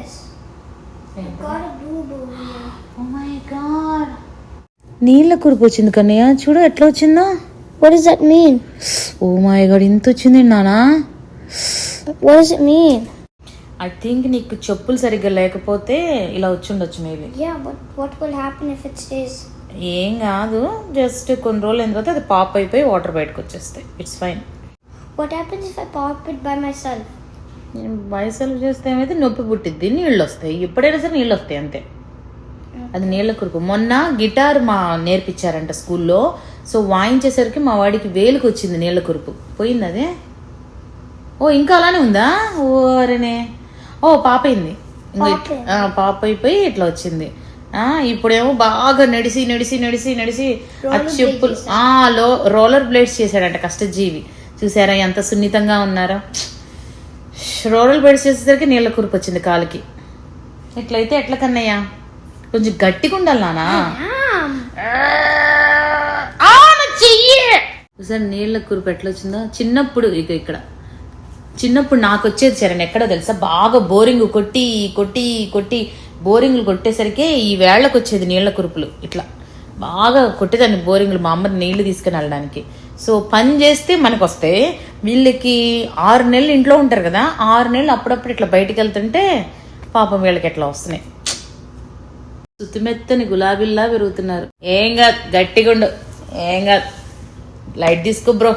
this. I got a boo-boo here. Oh my god. నీళ్ళ కురుపు వచ్చింది కన్నయ్య, చూడు ఎట్లా వచ్చిందో. What does that mean? Oh my god, ఇంత వచ్చింది నానా. What does it mean? I think నీకు చెప్పులు సరిగ్గా లేకపోతే ఇలా వచ్చిండొచ్చు maybe. Yeah, but what will happen if it stays? ఏం కాదు, జస్ట్ కొన్ని రోజులు అయిన తర్వాత అది పాప్ అయిపోయి వాటర్ బయటకు వచ్చేస్తాయి. It's fine. What happens if I pop it by myself? బైసెల్ఫ్ చేస్తే ఏమైతే నొప్పి పుట్టిద్ది, నీళ్ళు వస్తాయి. ఎప్పుడైనా సరే నీళ్ళు వస్తాయి అంతే. అది నీళ్ళ కురుపు. మొన్న గిటార్ నేర్పించారంట స్కూల్లో. సో వాయించేసరికి మా వాడికి వేలుకు వచ్చింది నీళ్ళ కురుపు. పోయింది అదే. ఓ ఇంకా అలానే ఉందా? ఓ అరేనే. ఓ పాపైంది. పాప అయిపోయి ఇట్లా వచ్చింది. ఇప్పుడేమో బాగా నడిసి నడిసి నడిసి నడిసి చెప్పులు రోలర్ బ్లేడ్స్ చేశాడంట. కష్టజీవి. చూసారా ఎంత సున్నితంగా ఉన్నారో. రోలర్ బ్లేడ్స్ చేసేసరికి నీళ్ళ కురుపు వచ్చింది కాలుకి. ఇట్లయితే ఎట్లా కన్నయ్యా? కొంచెం గట్టిగా ఉండాలి నానా. చూసారు నీళ్ళ కురుపు ఎట్లా వచ్చిందో. చిన్నప్పుడు ఇక్కడ చిన్నప్పుడు నాకు వచ్చేది చరణ్ ఎక్కడో తెలుసా, బాగా బోరింగ్ కొట్టి కొట్టి కొట్టి బోరింగ్లు కొట్టేసరికి ఈ వేళ్లకు వచ్చేది నీళ్ల కురుపులు. ఇట్లా బాగా కొట్టేదాన్ని బోరింగ్లు మా అమ్మని నీళ్లు తీసుకుని వెళ్ళడానికి. సో పని చేస్తే మనకు వస్తాయి. వీళ్ళకి 6 నెలలు ఇంట్లో ఉంటారు కదా, 6 నెలలు అప్పుడప్పుడు ఇట్లా బయటికి వెళ్తుంటే పాపం వీళ్ళకి ఎట్లా వస్తున్నాయి. సుతిమెత్తని గులాబీల్లా పెరుగుతున్నారు. ఏం కాదు, గట్టిగా ఉండు, ఏం కాదు, లైట్ తీసుకో బ్రో.